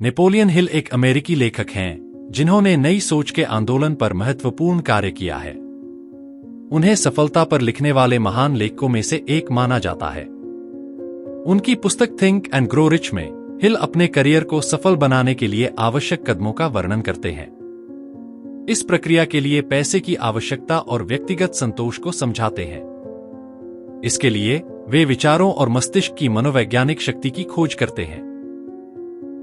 Napoleon Hill एक अमेरिकी लेखक हैं जिन्होंने नई सोच के आंदोलन पर महत्वपूर्ण कार्य किया है। उन्हें सफलता पर लिखने वाले महान लेखकों में से एक माना जाता है। उनकी पुस्तक थिंक एंड ग्रो रिच में हिल अपने करियर को सफल बनाने के लिए आवश्यक कदमों का वर्णन करते हैं। इस प्रक्रिया के लिए पैसे की आवश्यकता और व्यक्तिगत संतोष को समझाते हैं। इसके लिए वे विचारों और मस्तिष्क की मनोवैज्ञानिक शक्ति की खोज करते हैं।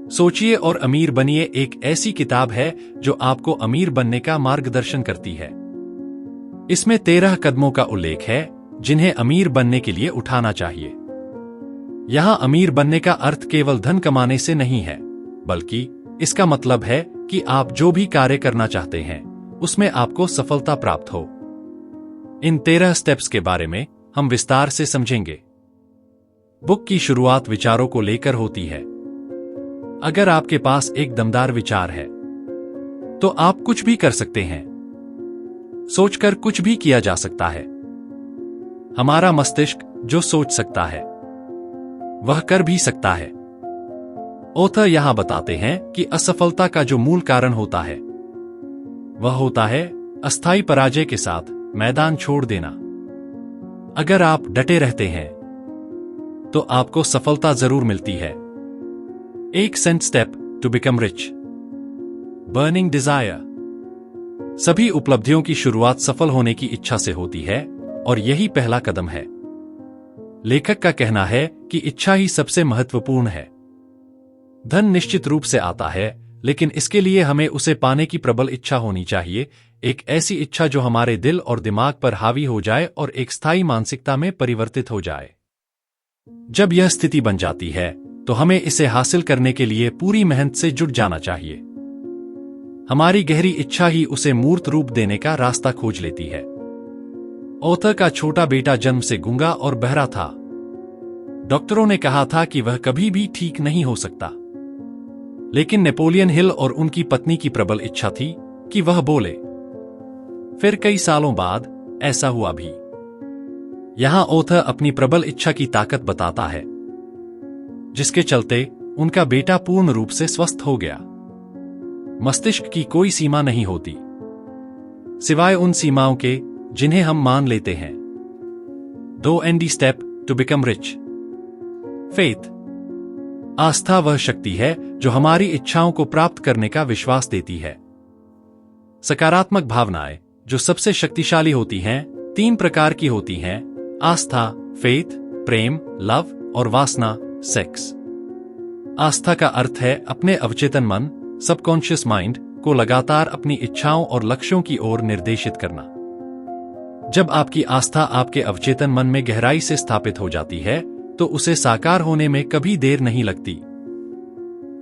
सोचिए और अमीर बनिए एक ऐसी किताब है जो आपको अमीर बनने का मार्गदर्शन करती है। इसमें 13 कदमों का उल्लेख है जिन्हें अमीर बनने के लिए उठाना चाहिए। यहां अमीर बनने का अर्थ केवल धन कमाने से नहीं है, बल्कि इसका मतलब है कि आप जो भी कार्य करना चाहते हैं उसमें आपको सफलता प्राप्त हो। इन 13 स्टेप्स के बारे में हम विस्तार से समझेंगे। बुक की शुरुआत विचारों को लेकर होती है। अगर आपके पास एक दमदार विचार है तो आप कुछ भी कर सकते हैं। सोचकर कुछ भी किया जा सकता है। हमारा मस्तिष्क जो सोच सकता है वह कर भी सकता है। ऑथर यहां बताते हैं कि असफलता का जो मूल कारण होता है वह होता है अस्थायी पराजय के साथ मैदान छोड़ देना। अगर आप डटे रहते हैं तो आपको सफलता जरूर मिलती है। एक सेंट step to become rich. Burning desire. सभी उपलब्धियों की शुरुआत सफल होने की इच्छा से होती है और यही पहला कदम है। लेखक का कहना है कि इच्छा ही सबसे महत्वपूर्ण है। धन निश्चित रूप से आता है, लेकिन इसके लिए हमें उसे पाने की प्रबल इच्छा होनी चाहिए। एक ऐसी इच्छा जो हमारे दिल और दिमाग पर हावी हो जाए और एक स्थायी मानसिकता में परिवर्तित हो जाए। जब यह स्थिति बन जाती है तो हमें इसे हासिल करने के लिए पूरी मेहनत से जुट जाना चाहिए। हमारी गहरी इच्छा ही उसे मूर्त रूप देने का रास्ता खोज लेती है। ऑथर का छोटा बेटा जन्म से गूंगा और बहरा था। डॉक्टरों ने कहा था कि वह कभी भी ठीक नहीं हो सकता, लेकिन नेपोलियन हिल और उनकी पत्नी की प्रबल इच्छा थी कि वह बोले। फिर कई सालों बाद ऐसा हुआ भी। यहां ऑथर अपनी प्रबल इच्छा की ताकत बताता है, जिसके चलते उनका बेटा पूर्ण रूप से स्वस्थ हो गया। मस्तिष्क की कोई सीमा नहीं होती, सिवाय उन सीमाओं के जिन्हें हम मान लेते हैं। 2 एंडी step to become rich. Faith. आस्था वह शक्ति है जो हमारी इच्छाओं को प्राप्त करने का विश्वास देती है। सकारात्मक भावनाएं जो सबसे शक्तिशाली होती हैं 3 प्रकार की होती हैं: आस्था, फेथ, प्रेम, लव और वासना, सेक्स। आस्था का अर्थ है अपने अवचेतन मन, सबकॉन्शियस माइंड को लगातार अपनी इच्छाओं और लक्ष्यों की ओर निर्देशित करना। जब आपकी आस्था आपके अवचेतन मन में गहराई से स्थापित हो जाती है तो उसे साकार होने में कभी देर नहीं लगती।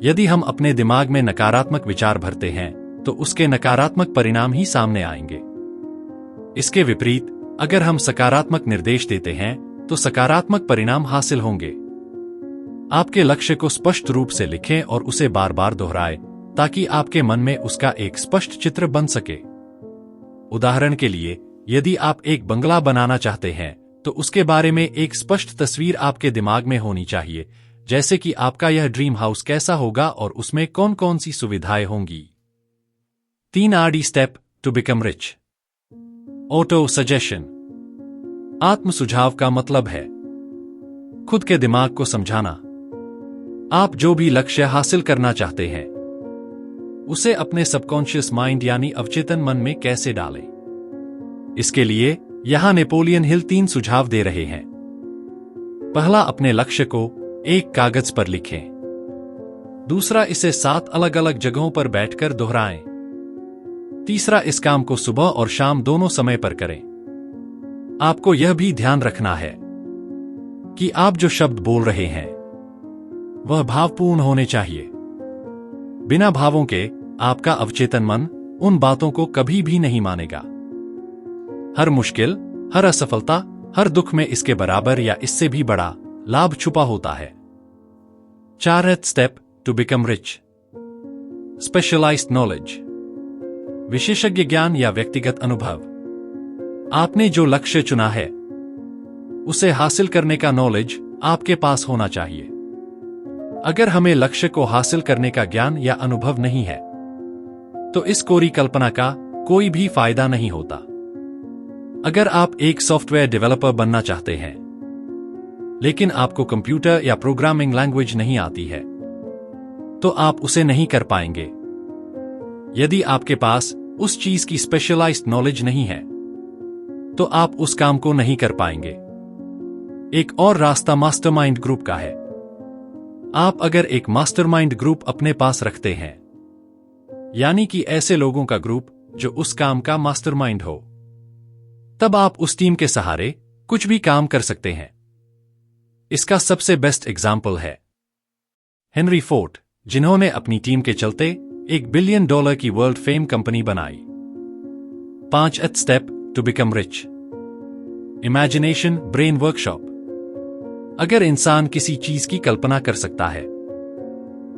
यदि हम अपने दिमाग में नकारात्मक विचार भरते हैं तो उसके नकारात्मक परिणाम ही सामने आएंगे। इसके विपरीत अगर हम सकारात्मक निर्देश देते हैं तो सकारात्मक परिणाम हासिल होंगे। आपके लक्ष्य को स्पष्ट रूप से लिखें और उसे बार बार दोहराएं ताकि आपके मन में उसका एक स्पष्ट चित्र बन सके। उदाहरण के लिए, यदि आप एक बंगला बनाना चाहते हैं तो उसके बारे में एक स्पष्ट तस्वीर आपके दिमाग में होनी चाहिए, जैसे कि आपका यह ड्रीम हाउस कैसा होगा और उसमें कौन कौन सी सुविधाएं होंगी। 3 आरडी step to become rich. Auto suggestion. आत्म सुझाव का मतलब है खुद के दिमाग को समझाना। आप जो भी लक्ष्य हासिल करना चाहते हैं उसे अपने सबकॉन्शियस माइंड यानी अवचेतन मन में कैसे डालें। इसके लिए यहां नेपोलियन हिल 3 सुझाव दे रहे हैं। पहला, अपने लक्ष्य को एक कागज पर लिखें। दूसरा, इसे 7 अलग अलग जगहों पर बैठकर दोहराएं। तीसरा, इस काम को सुबह और शाम दोनों समय पर करें। आपको यह भी ध्यान रखना है कि आप जो शब्द बोल रहे हैं वह भावपूर्ण होने चाहिए। बिना भावों के आपका अवचेतन मन उन बातों को कभी भी नहीं मानेगा। हर मुश्किल, हर असफलता, हर दुख में इसके बराबर या इससे भी बड़ा लाभ छुपा होता है। 4 step to become rich. Specialised knowledge. विशेषज्ञ ज्ञान या व्यक्तिगत अनुभव। आपने जो लक्ष्य चुना है उसे हासिल करने का नॉलेज आपके पास होना चाहिए। अगर हमें लक्ष्य को हासिल करने का ज्ञान या अनुभव नहीं है, तो इस कोरी कल्पना का कोई भी फायदा नहीं होता। अगर आप एक सॉफ्टवेयर डेवलपर बनना चाहते हैं, लेकिन आपको कंप्यूटर या प्रोग्रामिंग लैंग्वेज नहीं आती है, तो आप उसे नहीं कर पाएंगे। यदि आपके पास उस चीज की स्पेशलाइज्ड नॉलेज नहीं है, तो आप उस काम को नहीं कर पाएंगे। एक और रास्ता मास्टरमाइंड ग्रुप का है। आप अगर एक मास्टरमाइंड ग्रुप अपने पास रखते हैं, यानी कि ऐसे लोगों का ग्रुप जो उस काम का मास्टरमाइंड हो, तब आप उस टीम के सहारे कुछ भी काम कर सकते हैं। इसका सबसे बेस्ट एग्जाम्पल है हेनरी फोर्ड, जिन्होंने अपनी टीम के चलते $1 बिलियन की वर्ल्ड फेम कंपनी बनाई। 5th step to become rich. Imagination brain workshop. अगर इंसान किसी चीज की कल्पना कर सकता है,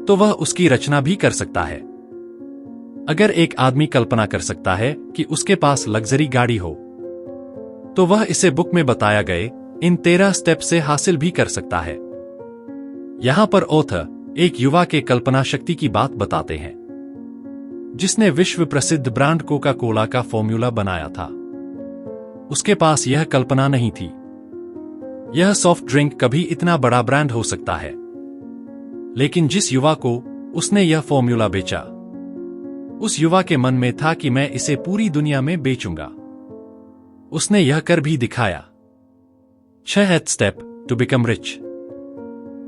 तो वह उसकी रचना भी कर सकता है। अगर एक आदमी कल्पना कर सकता है कि उसके पास लग्जरी गाड़ी हो, तो वह इसे बुक में बताया गए इन 13 स्टेप से हासिल भी कर सकता है। यहां पर ऑथर एक युवा के कल्पना शक्ति की बात बताते हैं, जिसने विश्व प्रसिद्ध ब्रांड कोका कोला का फॉर्मूला बनाया था। उसके पास यह कल्पना नहीं थी, यह सॉफ्ट ड्रिंक कभी इतना बड़ा ब्रांड हो सकता है। लेकिन जिस युवा को उसने यह फॉर्मूला बेचा, उस युवा के मन में था कि मैं इसे पूरी दुनिया में बेचूंगा। उसने यह कर भी दिखाया। 6th step to become rich.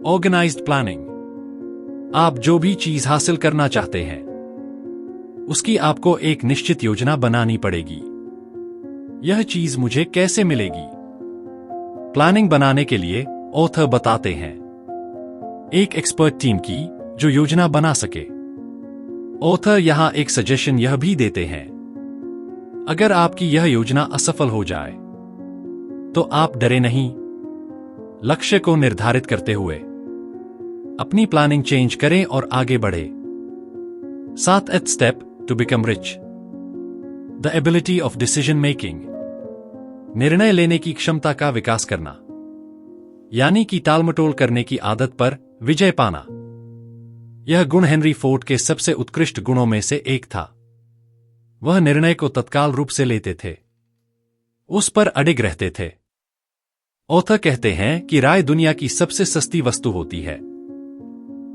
Organised planning. आप जो भी चीज हासिल करना चाहते हैं, उसकी आपको एक निश्चित योजना बनानी पड़ेगी। यह चीज मुझे कैसे मिलेगी? प्लानिंग बनाने के लिए ऑथर बताते हैं एक एक्सपर्ट टीम की जो योजना बना सके। ऑथर यहां एक सजेशन यह भी देते हैं, अगर आपकी यह योजना असफल हो जाए, तो आप डरे नहीं। लक्ष्य को निर्धारित करते हुए अपनी प्लानिंग चेंज करें और आगे बढ़े। 7th step to become rich. The ability of decision making. निर्णय लेने की क्षमता का विकास करना, यानी कि टालमटोल करने की आदत पर विजय पाना। यह गुण हेनरी फोर्ड के सबसे उत्कृष्ट गुणों में से एक था। वह निर्णय को तत्काल रूप से लेते थे, उस पर अडिग रहते थे। ऑथर कहते हैं कि राय दुनिया की सबसे सस्ती वस्तु होती है,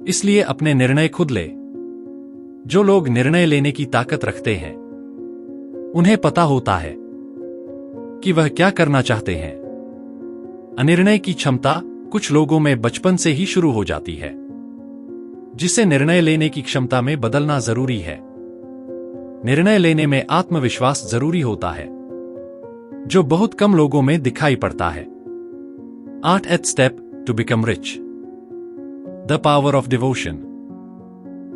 इसलिए अपने निर्णय खुद ले। जो लोग निर्णय लेने की ताकत रखते हैं, उन्हें पता होता है कि वह क्या करना चाहते हैं। अनिर्णय की क्षमता कुछ लोगों में बचपन से ही शुरू हो जाती है, जिसे निर्णय लेने की क्षमता में बदलना जरूरी है। निर्णय लेने में आत्मविश्वास जरूरी होता है, जो बहुत कम लोगों में दिखाई पड़ता है। 8th step to become rich. The power of devotion.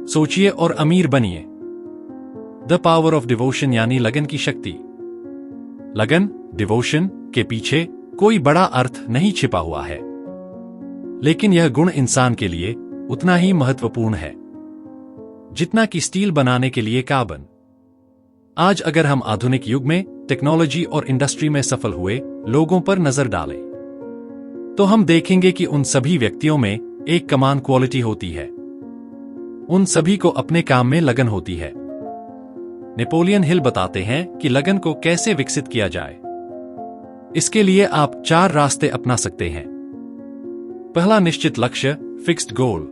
सोचिए और अमीर बनिए। द पावर ऑफ डिवोशन यानी लगन की शक्ति। लगन, डिवोशन के पीछे कोई बड़ा अर्थ नहीं छिपा हुआ है, लेकिन यह गुण इंसान के लिए उतना ही महत्वपूर्ण है जितना कि स्टील बनाने के लिए कार्बन। आज अगर हम आधुनिक युग में टेक्नोलॉजी और इंडस्ट्री में सफल हुए लोगों पर नजर डालें, तो हम देखेंगे कि उन सभी व्यक्तियों में एक कमान क्वालिटी होती है। उन सभी को अपने काम में लगन होती है। नेपोलियन हिल बताते हैं कि लगन को कैसे विकसित किया जाए। इसके लिए आप 4 रास्ते अपना सकते हैं। पहला, निश्चित लक्ष्य, फिक्स्ड गोल।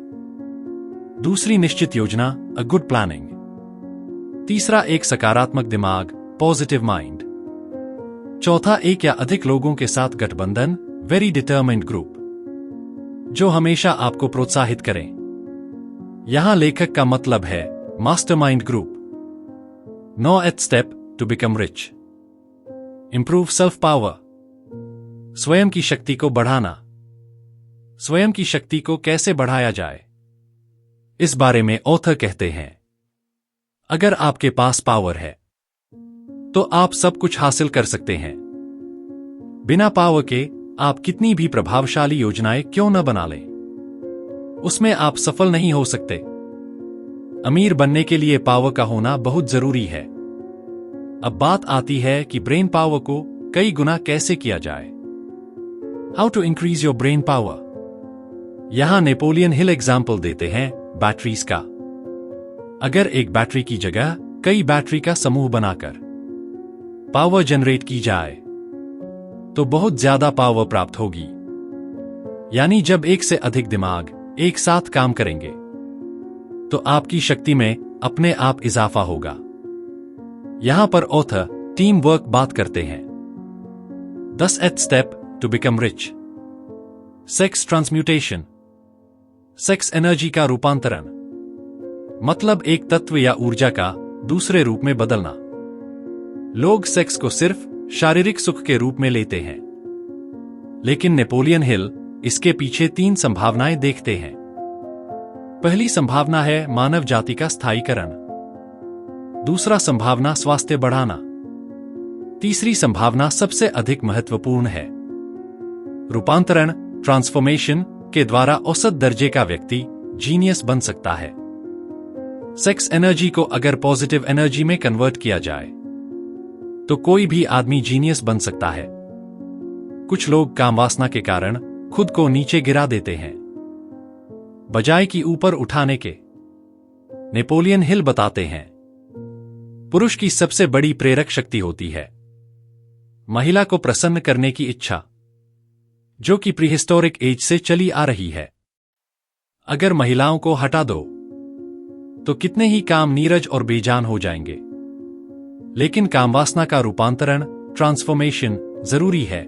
दूसरी, निश्चित योजना, अ गुड प्लानिंग। तीसरा, एक सकारात्मक दिमाग, पॉजिटिव माइंड। चौथा, एक या अधिक लोगों के साथ गठबंधन, वेरी डिटरमाइंड ग्रुप, जो हमेशा आपको प्रोत्साहित करें। यहां लेखक का मतलब है mastermind group. 9th step to become rich. Improve self power. स्वयं की शक्ति को बढ़ाना। स्वयं की शक्ति को कैसे बढ़ाया जाए, इस बारे में ऑथर कहते हैं, अगर आपके पास पावर है, तो आप सब कुछ हासिल कर सकते हैं। बिना पावर के आप कितनी भी प्रभावशाली योजनाएं क्यों न बना लें, उसमें आप सफल नहीं हो सकते। अमीर बनने के लिए पावर का होना बहुत जरूरी है। अब बात आती है कि ब्रेन पावर को कई गुना कैसे किया जाए। How to increase your brain power. यहां नेपोलियन हिल एग्जाम्पल देते हैं बैटरीज का। अगर एक बैटरी की जगह कई बैटरी का समूह बनाकर पावर जनरेट की जाए तो बहुत ज्यादा पावर प्राप्त होगी। यानी जब एक से अधिक दिमाग एक साथ काम करेंगे तो आपकी शक्ति में अपने आप इजाफा होगा। यहां पर ऑथर टीम वर्क बात करते हैं। 10th step to become rich. Sex transmutation. Sex energy का रूपांतरण, मतलब एक तत्व या ऊर्जा का दूसरे रूप में बदलना। लोग सेक्स को सिर्फ शारीरिक सुख के रूप में लेते हैं, लेकिन नेपोलियन हिल इसके पीछे 3 संभावनाएं देखते हैं। पहली संभावना है मानव जाति का स्थायीकरण, दूसरा संभावना स्वास्थ्य बढ़ाना, तीसरी संभावना सबसे अधिक महत्वपूर्ण है रूपांतरण ट्रांसफॉर्मेशन के द्वारा औसत दर्जे का व्यक्ति जीनियस बन सकता है। सेक्स एनर्जी को अगर पॉजिटिव एनर्जी में कन्वर्ट किया जाए तो कोई भी आदमी जीनियस बन सकता है। कुछ लोग कामवासना के कारण खुद को नीचे गिरा देते हैं बजाय कि ऊपर उठाने के। नेपोलियन हिल बताते हैं पुरुष की सबसे बड़ी प्रेरक शक्ति होती है महिला को प्रसन्न करने की इच्छा, जो कि प्रीहिस्टोरिक एज से चली आ रही है। अगर महिलाओं को हटा दो तो कितने ही काम नीरज और बेजान हो जाएंगे, लेकिन कामवासना का रूपांतरण ट्रांसफॉर्मेशन जरूरी है।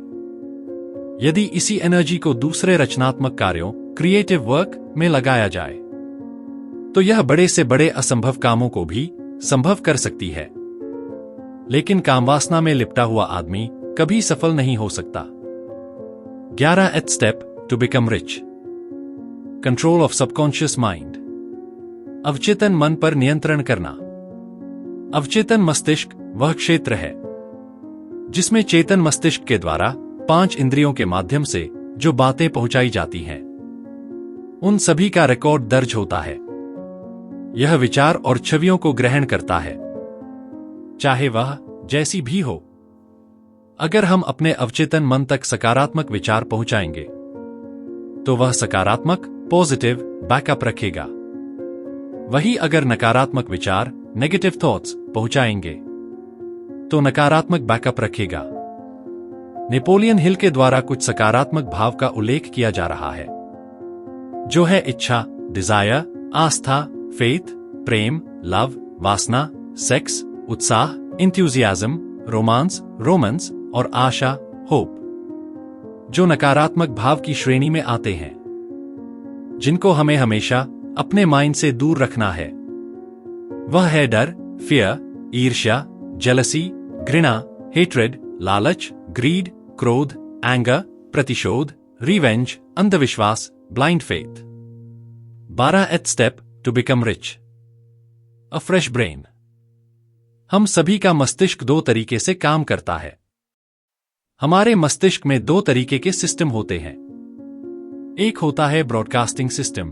यदि इसी एनर्जी को दूसरे रचनात्मक कार्यों क्रिएटिव वर्क में लगाया जाए तो यह बड़े से बड़े असंभव कामों को भी संभव कर सकती है। लेकिन कामवासना में लिपटा हुआ आदमी कभी सफल नहीं हो सकता। 11th step to become rich. Control of subconscious mind. अवचेतन मन पर नियंत्रण करना। अवचेतन मस्तिष्क वह क्षेत्र है जिसमें चेतन मस्तिष्क के द्वारा 5 इंद्रियों के माध्यम से जो बातें पहुंचाई जाती हैं उन सभी का रिकॉर्ड दर्ज होता है। यह विचार और छवियों को ग्रहण करता है, चाहे वह जैसी भी हो। अगर हम अपने अवचेतन मन तक सकारात्मक विचार पहुंचाएंगे तो वह सकारात्मक पॉजिटिव बैकअप रखेगा। वही अगर नकारात्मक विचार नेगेटिव थॉट्स पहुंचाएंगे तो नकारात्मक बैकअप रखेगा। नेपोलियन हिल के द्वारा कुछ सकारात्मक भाव का उल्लेख किया जा रहा है, जो है इच्छा डिजायर, आस्था फेथ, प्रेम लव, वासना सेक्स, उत्साह इंथ्यूजियाज्म, रोमांस और आशा होप, जो नकारात्मक भाव की श्रेणी में आते हैं, जिनको हमें हमेशा अपने माइंड से दूर रखना है। वह है डर, फियर, ईर्ष्या, जेलसी, घृणा, हेट्रेड, लालच, ग्रीड, क्रोध, एंगर, प्रतिशोध, रिवेंज, अंधविश्वास, blind faith. 12th step to become rich. A fresh brain. हम सभी का मस्तिष्क 2 तरीके से काम करता है। हमारे मस्तिष्क में 2 तरीके के सिस्टम होते हैं। एक होता है ब्रॉडकास्टिंग सिस्टम,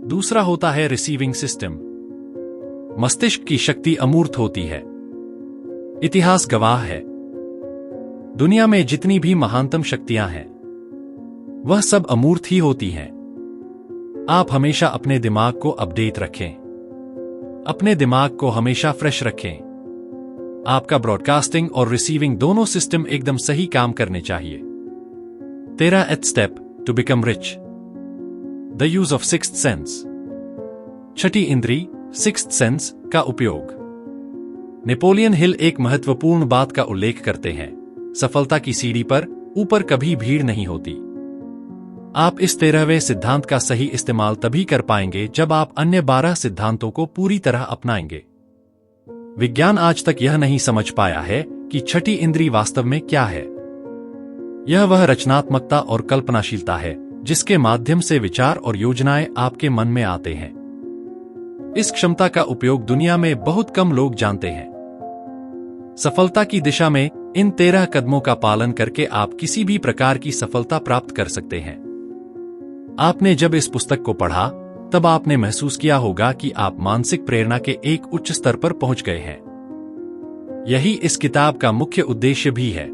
दूसरा होता है रिसीविंग सिस्टम। मस्तिष्क की शक्ति अमूर्त होती है। इतिहास गवाह है, दुनिया में जितनी भी महानतम शक्तियां हैं वह सब अमूर्त ही होती हैं। आप हमेशा अपने दिमाग को अपडेट रखें, अपने दिमाग को हमेशा फ्रेश रखें। आपका ब्रॉडकास्टिंग और रिसीविंग दोनों सिस्टम एकदम सही काम करने चाहिए। 13th step to become rich. The use of sixth sense. छठी इंद्री सिक्स्थ सेंस का उपयोग। नेपोलियन हिल एक महत्वपूर्ण बात का उल्लेख करते हैं, सफलता की सीढ़ी पर ऊपर कभी भीड़ नहीं होती। आप इस 13वें सिद्धांत का सही इस्तेमाल तभी कर पाएंगे जब आप अन्य 12 सिद्धांतों को पूरी तरह अपनाएंगे। विज्ञान आज तक यह नहीं समझ पाया है कि छठी इंद्री वास्तव में क्या है। यह वह रचनात्मकता और कल्पनाशीलता है जिसके माध्यम से विचार और योजनाएं आपके मन में आते हैं। इस क्षमता का उपयोग दुनिया में बहुत कम लोग जानते हैं। सफलता की दिशा में इन 13 कदमों का पालन करके आप किसी भी प्रकार की सफलता प्राप्त कर सकते हैं। आपने जब इस पुस्तक को पढ़ा तब आपने महसूस किया होगा कि आप मानसिक प्रेरणा के एक उच्च स्तर पर पहुंच गए हैं। यही इस किताब का मुख्य उद्देश्य भी है।